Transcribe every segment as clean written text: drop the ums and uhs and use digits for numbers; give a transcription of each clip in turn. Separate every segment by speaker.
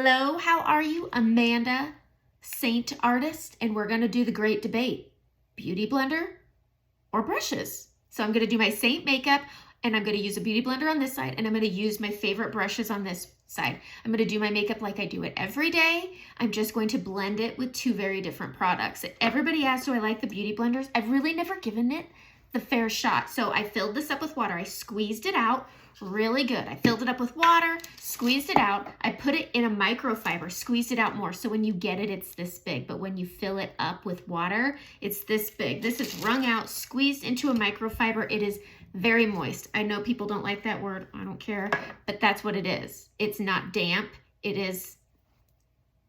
Speaker 1: Hello, how are you? Amanda, Seint artist, and we're going to do the great debate, beauty blender or brushes. So I'm going to do my Seint makeup, and I'm going to use a beauty blender on this side, and I'm going to use my favorite brushes on this side. I'm going to do my makeup like I do it every day. I'm just going to blend it with two very different products. Everybody asks, do I like the beauty blenders? I've really never given it the fair shot. So I filled this up with water. I squeezed it out really good. I filled it up with water, squeezed it out. I put it in a microfiber, squeezed it out more. So when you get it, it's this big. But when you fill it up with water, it's this big. This is wrung out, squeezed into a microfiber. It is very moist. I know people don't like that word. I don't care. But that's what it is. It's not damp. It is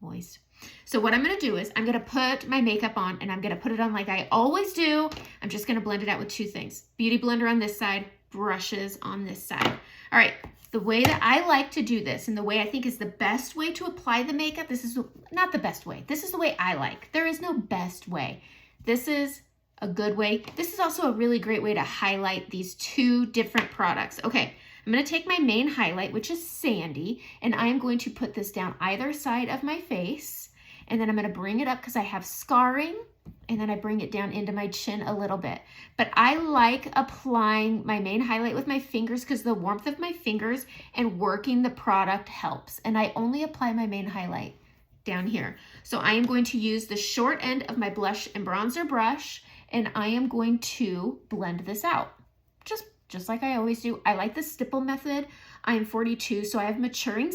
Speaker 1: moist. So what I'm going to do is I'm going to put my makeup on, and I'm going to put it on like I always do. I'm just going to blend it out with two things. Beauty blender on this side, brushes on this side. All right, the way that I like to do this and the way I think is the best way to apply the makeup, this is not the best way. This is the way I like. There is no best way. This is a good way. This is also a really great way to highlight these two different products. Okay, I'm going to take my main highlight, which is Sandy, and I'm going to put this down either side of my face. And then I'm going to bring it up because I have scarring, and then I bring it down into my chin a little bit. But I like applying my main highlight with my fingers because the warmth of my fingers and working the product helps. And I only apply my main highlight down here. So I am going to use the short end of my blush and bronzer brush, and I am going to blend this out. Just like I always do. I like the stipple method. I am 42, so I have mature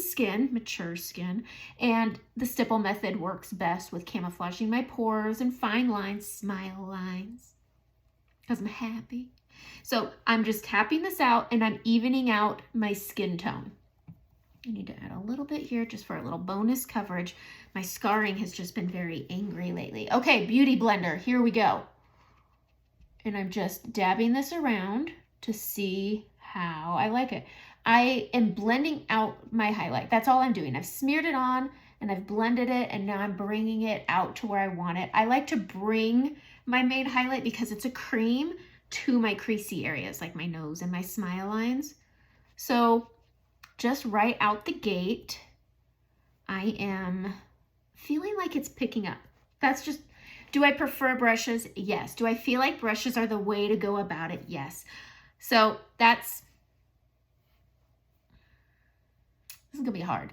Speaker 1: skin, and the stipple method works best with camouflaging my pores and fine lines, smile lines, because I'm happy. So I'm just tapping this out, and I'm evening out my skin tone. I need to add a little bit here just for a little bonus coverage. My scarring has just been very angry lately. Okay, beauty blender, here we go. And I'm just dabbing this around to see how I like it. I am blending out my highlight. That's all I'm doing. I've smeared it on and I've blended it, and now I'm bringing it out to where I want it. I like to bring my main highlight because it's a cream to my creasy areas like my nose and my smile lines. So just right out the gate, I am feeling like it's picking up. That's just, do I prefer brushes? Yes. Do I feel like brushes are the way to go about it? Yes. So this is gonna be hard.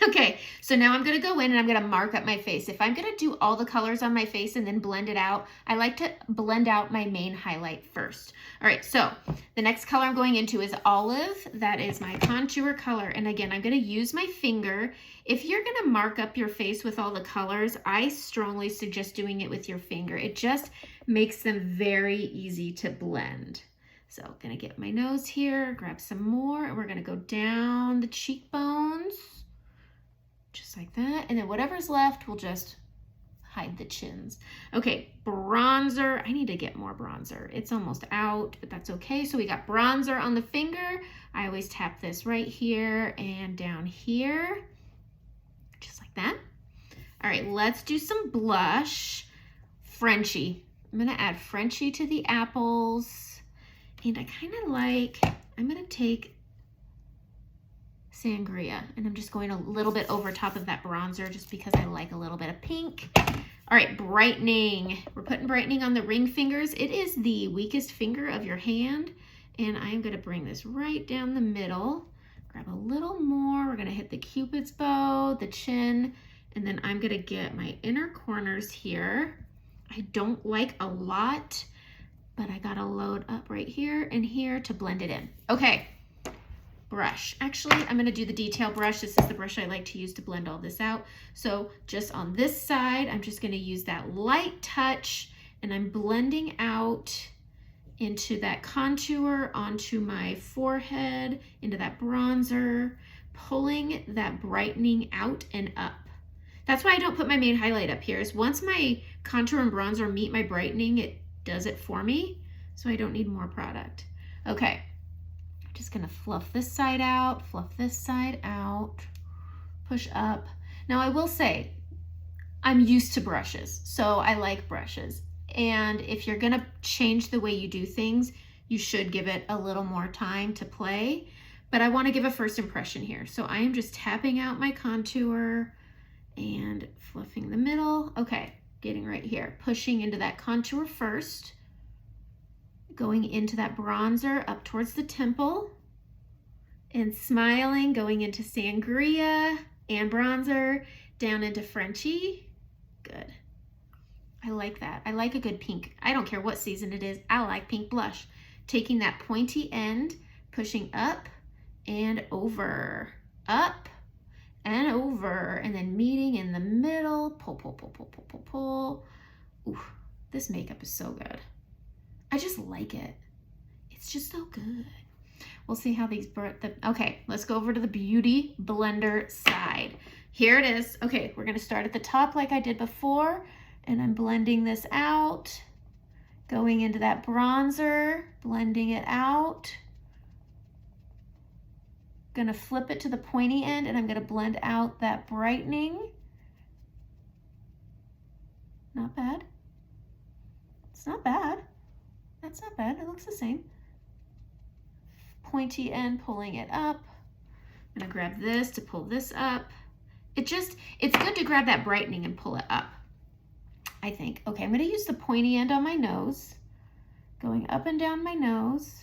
Speaker 1: Okay, so now I'm gonna go in and I'm gonna mark up my face. If I'm gonna do all the colors on my face and then blend it out, I like to blend out my main highlight first. All right, so the next color I'm going into is olive. That is my contour color. And again, I'm gonna use my finger. If you're gonna mark up your face with all the colors, I strongly suggest doing it with your finger. It just makes them very easy to blend. So I'm gonna get my nose here, grab some more, and we're gonna go down the cheekbones, just like that. And then whatever's left, we'll just hide the chins. Okay, bronzer. I need to get more bronzer. It's almost out, but that's okay. So we got bronzer on the finger. I always tap this right here and down here, just like that. All right, let's do some blush. Frenchie. I'm gonna add Frenchie to the apples. And I kind of like, I'm going to take Sangria, and I'm just going a little bit over top of that bronzer just because I like a little bit of pink. All right, brightening. We're putting brightening on the ring fingers. It is the weakest finger of your hand, and I'm going to bring this right down the middle. Grab a little more. We're going to hit the Cupid's bow, the chin, and then I'm going to get my inner corners here. I don't like a lot, but I gotta load up right here and here to blend it in. Okay, brush. Actually, I'm gonna do the detail brush. This is the brush I like to use to blend all this out. So just on this side, I'm just gonna use that light touch, and I'm blending out into that contour, onto my forehead, into that bronzer, pulling that brightening out and up. That's why I don't put my main highlight up here, is once my contour and bronzer meet my brightening, it does it for me, so I don't need more product. Okay, I'm just gonna fluff this side out, push up. Now I will say, I'm used to brushes, so I like brushes. And if you're gonna change the way you do things, you should give it a little more time to play. but I want to give a first impression here. So I am just tapping out my contour and fluffing the middle. Okay, getting right here, pushing into that contour first, going into that bronzer up towards the temple, and smiling, going into Sangria and bronzer, down into Frenchie. Good. I like that. I like a good pink. I don't care what season it is. I like pink blush. Taking that pointy end, pushing up and over, up and over, and then meeting in the middle. Pull, pull, pull, pull, pull, pull, pull. Ooh, this makeup is so good. I just like it. It's just so good. We'll see how these, okay, let's go over to the Beauty Blender side. Here it is. Okay, we're gonna start at the top like I did before, and I'm blending this out, going into that bronzer, blending it out. Gonna flip it to the pointy end, and I'm gonna blend out that brightening. Not bad. It's not bad. That's not bad, it looks the same. Pointy end, pulling it up. I'm gonna grab this to pull this up. It's good to grab that brightening and pull it up, I think. Okay, I'm gonna use the pointy end on my nose, going up and down my nose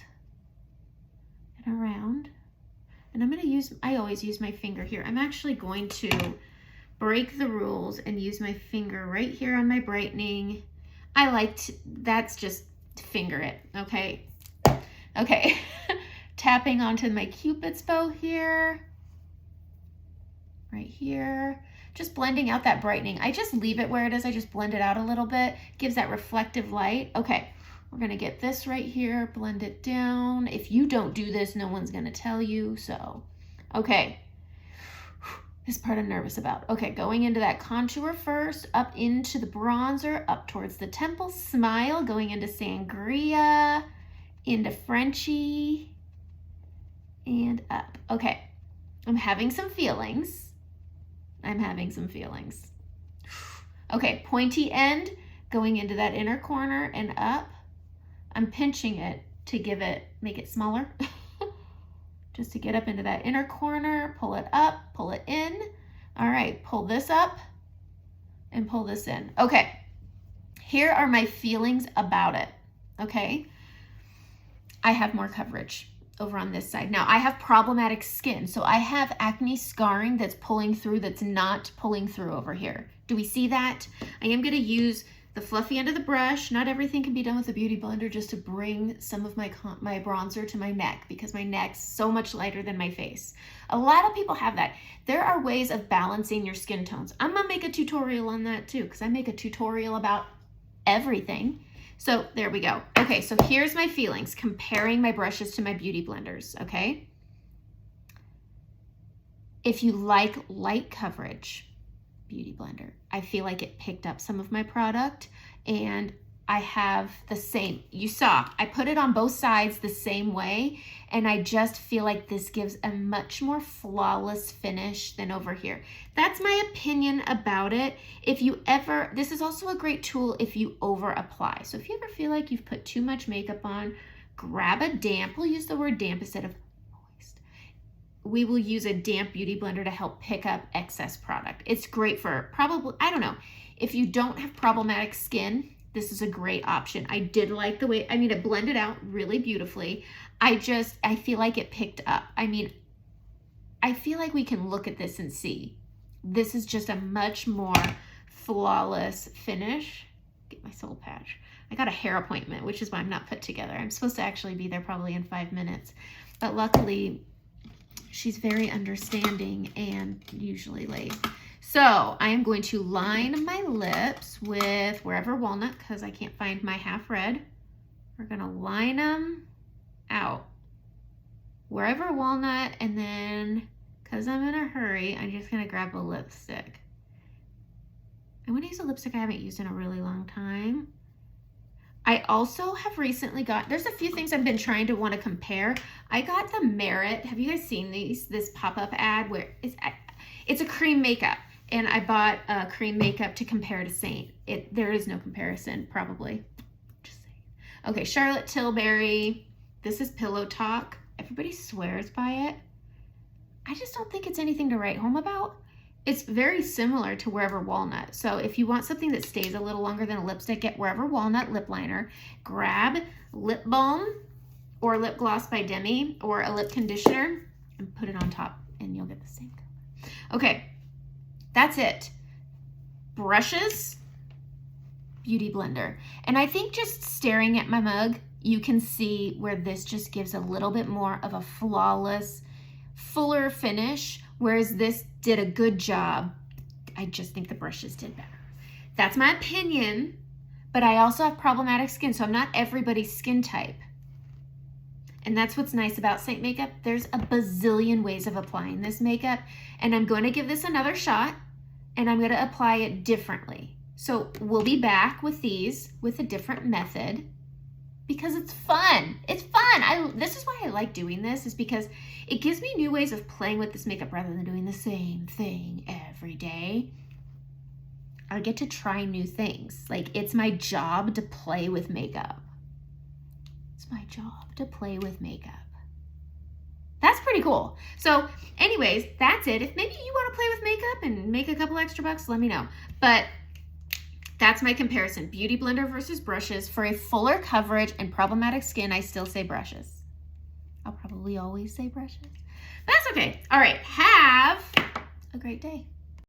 Speaker 1: and around. And I'm gonna use, I always use my finger here. I'm actually going to break the rules and use my finger right here on my brightening. I like to, that's just finger it, okay? Okay, tapping onto my Cupid's bow here, right here. Just blending out that brightening. I just leave it where it is. I just blend it out a little bit. Gives that reflective light. Okay, we're gonna get this right here, blend it down. If you don't do this, no one's gonna tell you, so. Okay, this part I'm nervous about. Okay, going into that contour first, up into the bronzer, up towards the temple, smile, going into Sangria, into Frenchie, and up. Okay, I'm having some feelings. I'm having some feelings. Okay, pointy end, going into that inner corner and up. I'm pinching it to give it, make it smaller. Just to get up into that inner corner, pull it up, pull it in. All right, pull this up and pull this in. Okay, here are my feelings about it, okay? I have more coverage over on this side. Now, I have problematic skin, so I have acne scarring that's pulling through, that's not pulling through over here. Do we see that? I am gonna use the fluffy end of the brush. Not everything can be done with a Beauty Blender, just to bring some of my bronzer to my neck, because my neck's so much lighter than my face. A lot of people have that. There are ways of balancing your skin tones. I'm gonna make a tutorial on that too, because I make a tutorial about everything. So there we go. Okay, so here's my feelings, comparing my brushes to my Beauty Blenders, okay? If you like light coverage, Beauty Blender. I feel like it picked up some of my product, and I have the same, you saw, I put it on both sides the same way, and I just feel like this gives a much more flawless finish than over here. That's my opinion about it. If you ever, this is also a great tool if you over apply. So if you ever feel like you've put too much makeup on, grab a damp, we'll use the word damp instead of moist. We will use a damp Beauty Blender to help pick up excess product. It's great for probably, I don't know, if you don't have problematic skin, this is a great option. I did like the way, I mean, it blended out really beautifully. I feel like it picked up. I mean, I feel like we can look at this and see. This is just a much more flawless finish. Get my soul patch. I got a hair appointment, which is why I'm not put together. I'm supposed to actually be there probably in 5 minutes. But luckily, she's very understanding and usually late. So I am going to line my lips with Wherever Walnut, because I can't find my half red. We're gonna line them out. Wherever Walnut, and then, because I'm in a hurry, I'm just gonna grab a lipstick. I want to use a lipstick I haven't used in a really long time. I also have recently got, there's a few things I've been trying to want to compare. I got the Merit, have you guys seen this pop-up ad where it's a cream makeup, and I bought a cream makeup to compare to Seint. There is no comparison, probably. Just saying. Okay, Charlotte Tilbury. This is Pillow Talk. Everybody swears by it. I just don't think it's anything to write home about. It's very similar to Wherever Walnut. So if you want something that stays a little longer than a lipstick, get Wherever Walnut lip liner. Grab lip balm or lip gloss by Demi or a lip conditioner and put it on top and you'll get the same color. Okay, that's it. Brushes, Beauty Blender. And I think just staring at my mug, you can see where this just gives a little bit more of a flawless, fuller finish, whereas this did a good job. I just think the brushes did better. That's my opinion, but I also have problematic skin, so I'm not everybody's skin type. And that's what's nice about Seint makeup. There's a bazillion ways of applying this makeup, and I'm going to give this another shot, and I'm going to apply it differently. So we'll be back with these with a different method because it's fun. It's fun. This is why I like doing this, is because it gives me new ways of playing with this makeup rather than doing the same thing every day. I get to try new things. Like, it's my job to play with makeup. It's my job to play with makeup. That's pretty cool. So anyways, that's it. If maybe you want to play with makeup and make a couple extra bucks, let me know. But that's my comparison. Beauty Blender versus brushes. For a fuller coverage and problematic skin, I still say brushes. I'll probably always say brushes. But that's okay. All right. Have a great day.